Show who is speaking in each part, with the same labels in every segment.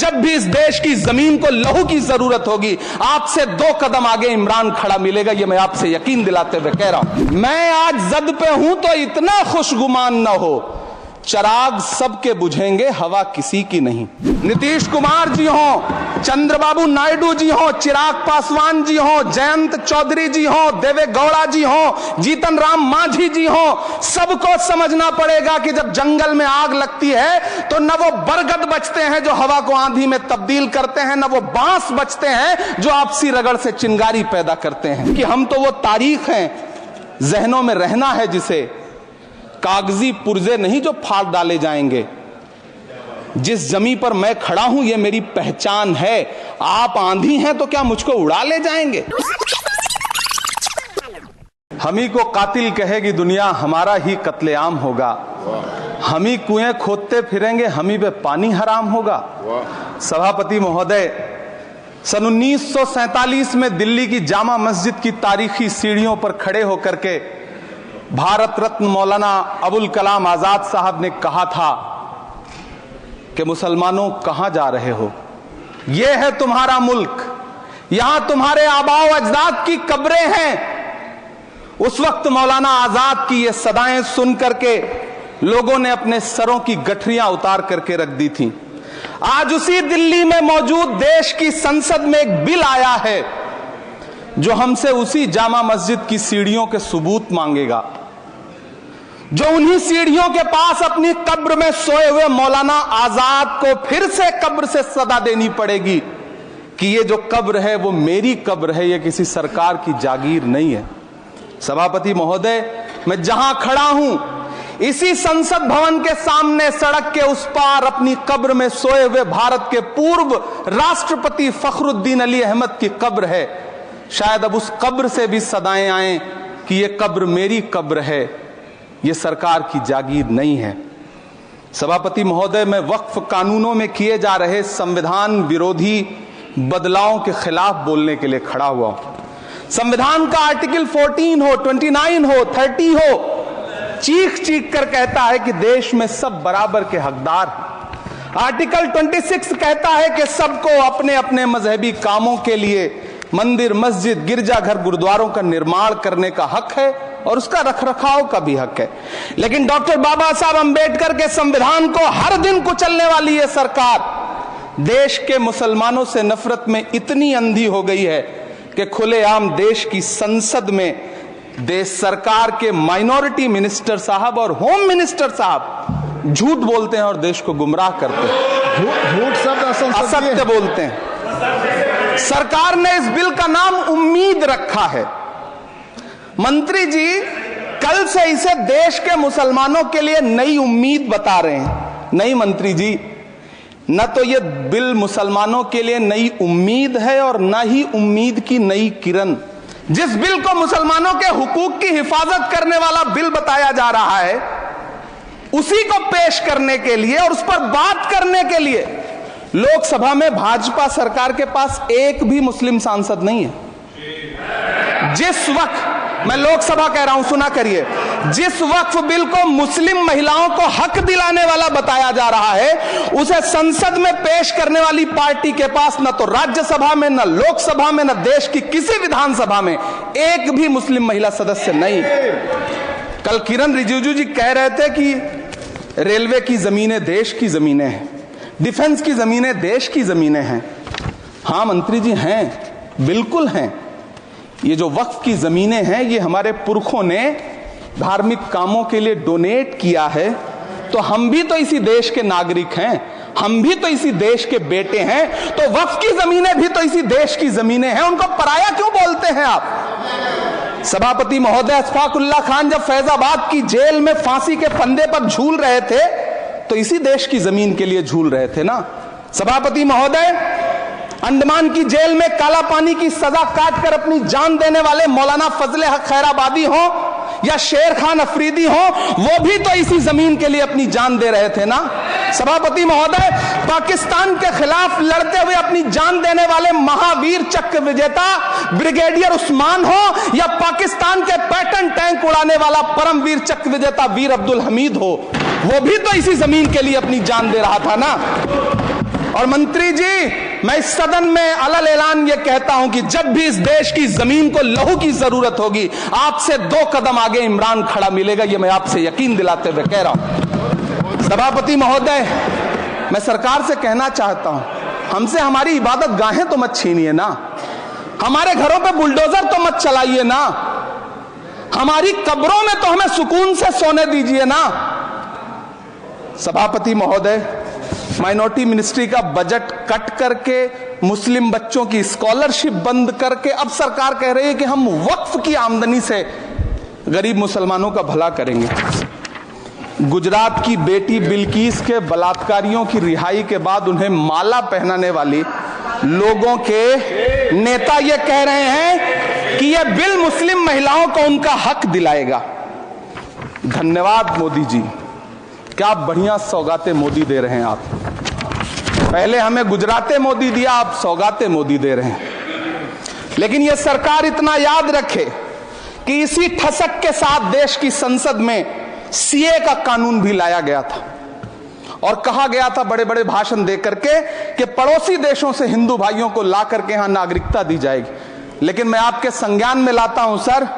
Speaker 1: जब भी इस देश की जमीन को लहू की जरूरत होगी, आपसे 2 कदम आगे इमरान खड़ा मिलेगा। ये मैं आपसे यकीन दिलाते हुए कह रहा हूं। मैं आज जद पे हूं तो इतना खुशगुमान न हो, चराग सबके बुझेंगे, हवा किसी की नहीं। नीतीश कुमार जी हो, चंद्रबाबू नायडू जी हो, चिराग पासवान जी हो, जयंत चौधरी जी हो, देवे गौड़ा जी हो, जीतन राम मांझी जी हो, सबको समझना पड़ेगा कि जब जंगल में आग लगती है तो न वो बरगद बचते हैं जो हवा को आंधी में तब्दील करते हैं, न वो बांस बचते हैं जो आपसी रगड़ से चिंगारी पैदा करते हैं। कि हम तो वो तारीख हैं, जहनों में रहना है जिसे, कागजी पुर्जे नहीं जो फाड़ डाले जाएंगे। जिस जमी पर मैं खड़ा हूं ये मेरी पहचान है। आप आंधी हैं तो क्या मुझको उड़ा ले जाएंगे? हम ही को कातिल कहेगी दुनिया, हमारा ही कत्लेआम होगा। हम ही कुएं खोदते फिरेंगे, हम ही पे पानी हराम होगा। सभापति महोदय, सन 1947 में दिल्ली की जामा मस्जिद की तारीखी सीढ़ियों पर खड़े होकर के भारत रत्न मौलाना अबुल कलाम आजाद साहब ने कहा था कि मुसलमानों कहां जा रहे हो, यह है तुम्हारा मुल्क, यहां तुम्हारे आबाओ अजदाद की कब्रें हैं। उस वक्त मौलाना आजाद की ये सदाएं सुन करके लोगों ने अपने सरों की गठरियां उतार करके रख दी थी। आज उसी दिल्ली में मौजूद देश की संसद में एक बिल आया है जो हमसे उसी जामा मस्जिद की सीढ़ियों के सबूत मांगेगा, जो उन्हीं सीढ़ियों के पास अपनी कब्र में सोए हुए मौलाना आजाद को फिर से कब्र से सदा देनी पड़ेगी कि ये जो कब्र है वो मेरी कब्र है, ये किसी सरकार की जागीर नहीं है। सभापति महोदय, मैं जहां खड़ा हूं इसी संसद भवन के सामने सड़क के उस पार अपनी कब्र में सोए हुए भारत के पूर्व राष्ट्रपति फखरुद्दीन अली अहमद की कब्र है। शायद अब उस कब्र से भी सदाएं आए कि ये कब्र मेरी कब्र है, ये सरकार की जागीर नहीं है। सभापति महोदय, मैं वक्फ कानूनों में किए जा रहे संविधान विरोधी बदलावों के खिलाफ बोलने के लिए खड़ा हुआ हूं। संविधान का आर्टिकल 14 हो, 29 हो, 30 हो, चीख चीख कर कहता है कि देश में सब बराबर के हकदार हैं। आर्टिकल 26 कहता है कि सबको अपने अपने मजहबी कामों के लिए मंदिर, मस्जिद, गिरजाघर, गुरुद्वारों का निर्माण करने का हक है और उसका रखरखाव का भी हक है। लेकिन डॉक्टर बाबा साहब अंबेडकर के संविधान को हर दिन कुचलने वाली ये सरकार देश के मुसलमानों से नफरत में इतनी अंधी हो गई है कि खुलेआम देश की संसद में देश सरकार के माइनॉरिटी मिनिस्टर साहब और होम मिनिस्टर साहब झूठ बोलते हैं और देश को गुमराह करते हैं, झूठ शब्द असत्य बोलते हैं। सरकार ने इस बिल का नाम उम्मीद रखा है। मंत्री जी कल से इसे देश के मुसलमानों के लिए नई उम्मीद बता रहे हैं। नहीं मंत्री जी, न तो ये बिल मुसलमानों के लिए नई उम्मीद है और न ही उम्मीद की नई किरण। जिस बिल को मुसलमानों के हुकूक की हिफाजत करने वाला बिल बताया जा रहा है, उसी को पेश करने के लिए और उस पर बात करने के लिए लोकसभा में भाजपा सरकार के पास एक भी मुस्लिम सांसद नहीं है। जिस वक्त, मैं लोकसभा कह रहा हूं, सुना करिए, जिस वक्फ बिल को मुस्लिम महिलाओं को हक दिलाने वाला बताया जा रहा है, उसे संसद में पेश करने वाली पार्टी के पास न तो राज्यसभा में, न लोकसभा में, न देश की किसी विधानसभा में एक भी मुस्लिम महिला सदस्य नहीं। कल किरण रिजिजू जी कह रहे थे कि रेलवे की जमीनें देश की जमीनें हैं, डिफेंस की जमीनें देश की जमीनें हैं। हां मंत्री जी हैं, बिल्कुल हैं। ये जो वक्फ की जमीनें हैं ये हमारे पुरखों ने धार्मिक कामों के लिए डोनेट किया है, तो हम भी तो इसी देश के नागरिक हैं, हम भी तो इसी देश के बेटे हैं, तो वक्फ की जमीनें भी तो इसी देश की जमीनें हैं, उनको पराया क्यों बोलते हैं आप? सभापति महोदय, अशफाकुल्लाह खान जब फैजाबाद की जेल में फांसी के फंदे पर झूल रहे थे तो इसी देश की जमीन के लिए झूल रहे थे ना। सभापति महोदय, अंडमान की जेल में काला पानी की सजा काटकर अपनी जान देने वाले मौलाना फजले हक खैराबादी हो या शेर खान अफरीदी हो, वो भी तो इसी जमीन के लिए अपनी जान दे रहे थे ना। सभापति महोदय, पाकिस्तान के खिलाफ लड़ते हुए अपनी जान देने वाले महावीर चक्र विजेता ब्रिगेडियर उस्मान हो या पाकिस्तान के पैटर्न टैंक उड़ाने वाला परमवीर चक्र विजेता वीर अब्दुल हमीद हो, वो भी तो इसी जमीन के लिए अपनी जान दे रहा था ना। और मंत्री जी, मैं इस सदन में अलल ऐलान ये कहता हूं कि जब भी इस देश की जमीन को लहू की जरूरत होगी, आपसे 2 कदम आगे इमरान खड़ा मिलेगा। ये मैं आपसे यकीन दिलाते हुए कह रहा हूं। सभापति महोदय, मैं सरकार से कहना चाहता हूं, हमसे हमारी इबादत गाहें तो मत छीनिए ना, हमारे घरों पे बुलडोजर तो मत चलाइए ना, हमारी कब्रों में तो हमें सुकून से सोने दीजिए ना। सभापति महोदय, माइनॉरिटी मिनिस्ट्री का बजट कट करके, मुस्लिम बच्चों की स्कॉलरशिप बंद करके अब सरकार कह रही है कि हम वक्फ की आमदनी से गरीब मुसलमानों का भला करेंगे। गुजरात की बेटी बिल्किस के बलात्कारियों की रिहाई के बाद उन्हें माला पहनाने वाली लोगों के नेता ये कह रहे हैं कि यह बिल मुस्लिम महिलाओं को उनका हक दिलाएगा। धन्यवाद मोदी जी, क्या बढ़िया सौगातें मोदी दे रहे हैं आप। पहले हमें गुजराते मोदी दिया, आप सौगाते मोदी दे रहे हैं। लेकिन यह सरकार इतना याद रखे कि इसी ठसक के साथ देश की संसद में सीए का कानून भी लाया गया था और कहा गया था बड़े बड़े भाषण दे करके कि पड़ोसी देशों से हिंदू भाइयों को ला करके यहां नागरिकता दी जाएगी। लेकिन मैं आपके संज्ञान में लाता हूं सर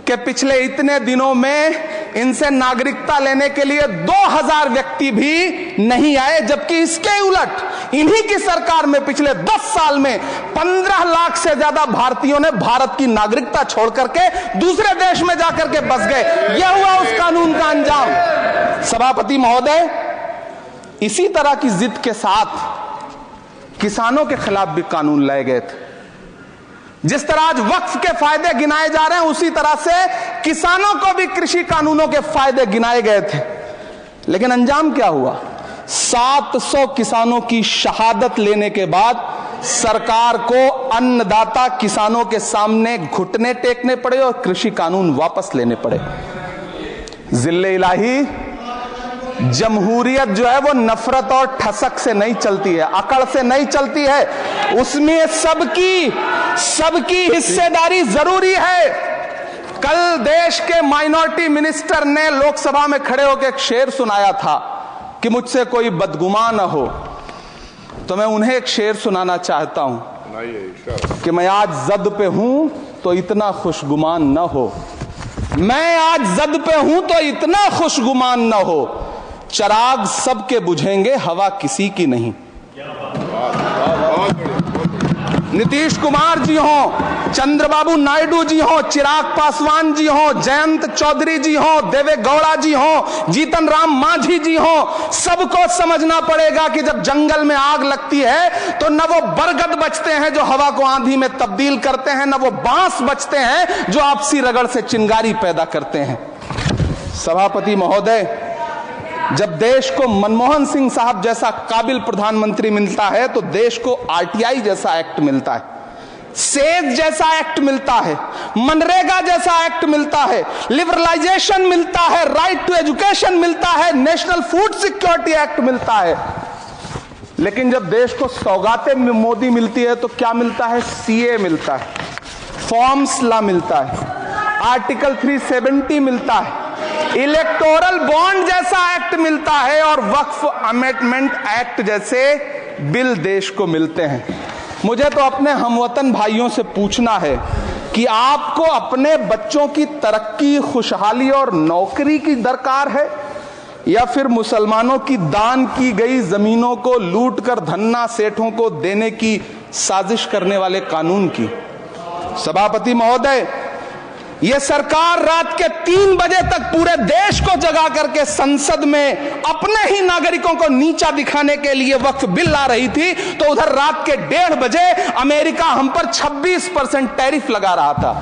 Speaker 1: कि पिछले इतने दिनों में इनसे नागरिकता लेने के लिए 2000 व्यक्ति भी नहीं आए, जबकि इसके उलट इन्हीं की सरकार में पिछले 10 साल में 15 लाख से ज्यादा भारतीयों ने भारत की नागरिकता छोड़ करके दूसरे देश में जाकर के बस गए। यह हुआ उस कानून का अंजाम। सभापति महोदय, इसी तरह की जिद के साथ किसानों के खिलाफ भी कानून लाए गए थे। जिस तरह आज वक्फ के फायदे गिनाए जा रहे हैं, उसी तरह से किसानों को भी कृषि कानूनों के फायदे गिनाए गए थे। लेकिन अंजाम क्या हुआ? 700 किसानों की शहादत लेने के बाद सरकार को अन्नदाता किसानों के सामने घुटने टेकने पड़े और कृषि कानून वापस लेने पड़े। जिल्ले इलाही, जमहूरियत जो है वो नफरत और ठसक से नहीं चलती है, अकड़ से नहीं चलती है, उसमें सबकी हिस्सेदारी जरूरी है। कल देश के माइनॉरिटी मिनिस्टर ने लोकसभा में खड़े होकर एक शेर सुनाया था कि मुझसे कोई बदगुमान न हो, तो मैं उन्हें एक शेर सुनाना चाहता हूं कि मैं आज जद पे हूं तो इतना खुशगुमान न हो, मैं आज जद पे हूं तो इतना खुशगुमान न हो, चराग सबके बुझेंगे हवा किसी की नहीं। नीतीश कुमार जी हो, चंद्रबाबू नायडू जी हो, चिराग पासवान जी हो, जयंत चौधरी जी हो, देवे गौड़ा जी हो, जीतन राम मांझी जी हो, सबको समझना पड़ेगा कि जब जंगल में आग लगती है तो न वो बरगद बचते हैं जो हवा को आंधी में तब्दील करते हैं, न वो बांस बचते हैं जो आपसी रगड़ से चिंगारी पैदा करते हैं। सभापति महोदय, जब देश को मनमोहन सिंह साहब जैसा काबिल प्रधानमंत्री मिलता है तो देश को आरटीआई जैसा एक्ट मिलता है, सेज जैसा एक्ट मिलता है, मनरेगा जैसा एक्ट मिलता है, लिबरलाइजेशन मिलता है, राइट टू एजुकेशन मिलता है, नेशनल फूड सिक्योरिटी एक्ट मिलता है। लेकिन जब देश को सौगातें मोदी मिलती है तो क्या मिलता है? सीए मिलता है, फॉर्म्स लॉ मिलता है, आर्टिकल 370 मिलता है, इलेक्टोरल बॉन्ड जैसा एक्ट मिलता है और वक्फ अमेंडमेंट एक्ट जैसे बिल देश को मिलते हैं। मुझे तो अपने हमवतन भाइयों से पूछना है कि आपको अपने बच्चों की तरक्की, खुशहाली और नौकरी की दरकार है या फिर मुसलमानों की दान की गई जमीनों को लूट कर धन्ना सेठों को देने की साजिश करने वाले कानून की? सभापति महोदय, यह सरकार रात के 3 बजे तक पूरे देश को जगा करके संसद में अपने ही नागरिकों को नीचा दिखाने के लिए वक्फ बिल ला रही थी, तो उधर रात के 1:30 बजे अमेरिका हम पर 26% टैरिफ लगा रहा था।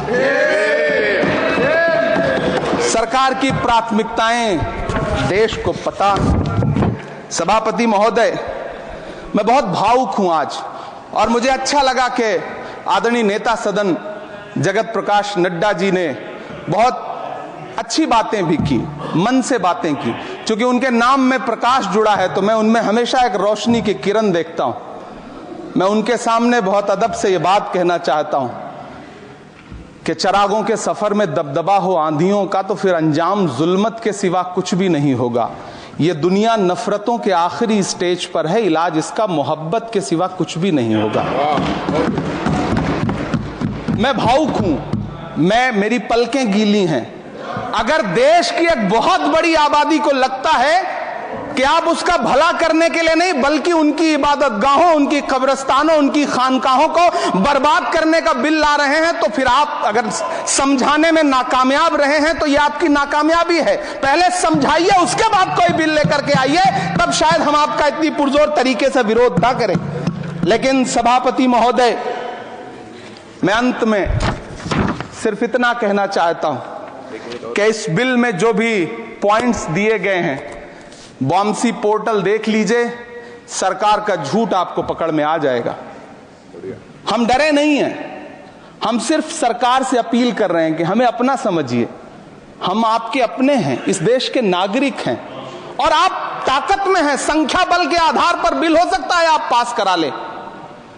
Speaker 1: सरकार की प्राथमिकताएं देश को पता। सभापति महोदय, मैं बहुत भावुक हूं आज, और मुझे अच्छा लगा कि आदरणीय नेता सदन जगत प्रकाश नड्डा जी ने बहुत अच्छी बातें भी की, मन से बातें की। क्योंकि उनके नाम में प्रकाश जुड़ा है तो मैं उनमें हमेशा एक रोशनी की किरण देखता हूं। मैं उनके सामने बहुत अदब से ये बात कहना चाहता हूं कि चरागों के सफर में दबदबा हो आंधियों का तो फिर अंजाम जुल्मत के सिवा कुछ भी नहीं होगा। ये दुनिया नफरतों के आखिरी स्टेज पर है, इलाज इसका मोहब्बत के सिवा कुछ भी नहीं होगा। मैं भावुक हूं, मेरी पलकें गीली हैं। अगर देश की एक बहुत बड़ी आबादी को लगता है कि आप उसका भला करने के लिए नहीं बल्कि उनकी इबादतगाहों, उनकी कब्रिस्तानों, उनकी खानकाहों को बर्बाद करने का बिल ला रहे हैं, तो फिर आप अगर समझाने में नाकामयाब रहे हैं तो यह आपकी नाकामयाबी है। पहले समझाइए, उसके बाद कोई बिल लेकर के आइए, तब शायद हम आपका इतनी पुरजोर तरीके से विरोध ना करें। लेकिन सभापति महोदय, मैं अंत में सिर्फ इतना कहना चाहता हूं कि इस बिल में जो भी पॉइंट्स दिए गए हैं, बॉम्सी पोर्टल देख लीजिए, सरकार का झूठ आपको पकड़ में आ जाएगा। हम डरे नहीं हैं, हम सिर्फ सरकार से अपील कर रहे हैं कि हमें अपना समझिए। हम आपके अपने हैं, इस देश के नागरिक हैं और आप ताकत में हैं। संख्या बल के आधार पर बिल हो सकता है आप पास करा ले,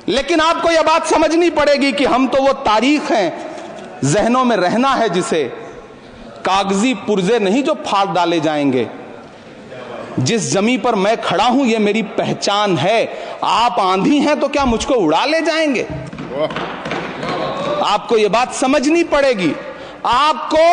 Speaker 1: लेकिन आपको यह बात समझनी पड़ेगी कि हम तो वो तारीख हैं, जहनों में रहना है जिसे, कागजी पुर्जे नहीं जो फाड़ डाले जाएंगे। जिस जमी पर मैं खड़ा हूं ये मेरी पहचान है। आप आंधी हैं तो क्या मुझको उड़ा ले जाएंगे? आपको ये बात समझनी पड़ेगी। आपको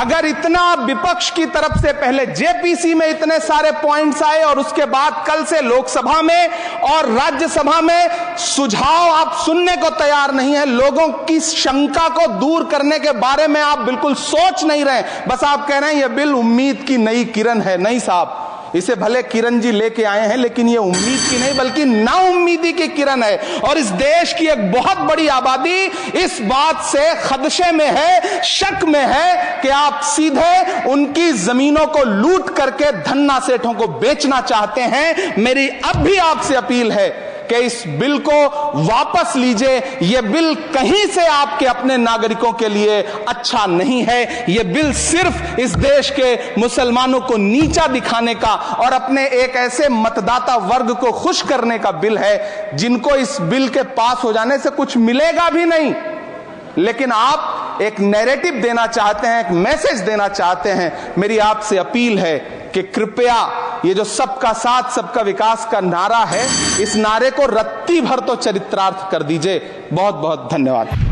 Speaker 1: अगर इतना विपक्ष की तरफ से पहले जेपीसी में इतने सारे पॉइंट्स आए और उसके बाद कल से लोकसभा में और राज्यसभा में सुझाव आप सुनने को तैयार नहीं है, लोगों की शंका को दूर करने के बारे में आप बिल्कुल सोच नहीं रहे, बस आप कह रहे हैं यह बिल उम्मीद की नई किरण है। नहीं साहब, इसे भले किरण जी लेके आए हैं, लेकिन ये उम्मीद की नहीं बल्कि नाउम्मीदी की किरण है। और इस देश की एक बहुत बड़ी आबादी इस बात से खदशे में है, शक में है कि आप सीधे उनकी जमीनों को लूट करके धन्ना सेठों को बेचना चाहते हैं। मेरी अब भी आपसे अपील है कि इस बिल को वापस लीजिए। यह बिल कहीं से आपके अपने नागरिकों के लिए अच्छा नहीं है। यह बिल सिर्फ इस देश के मुसलमानों को नीचा दिखाने का और अपने एक ऐसे मतदाता वर्ग को खुश करने का बिल है जिनको इस बिल के पास हो जाने से कुछ मिलेगा भी नहीं। लेकिन आप एक नैरेटिव देना चाहते हैं, एक मैसेज देना चाहते हैं। मेरी आपसे अपील है कि कृपया ये जो सबका साथ सबका विकास का नारा है, इस नारे को रत्ती भर तो चरित्रार्थ कर दीजिए। बहुत बहुत धन्यवाद।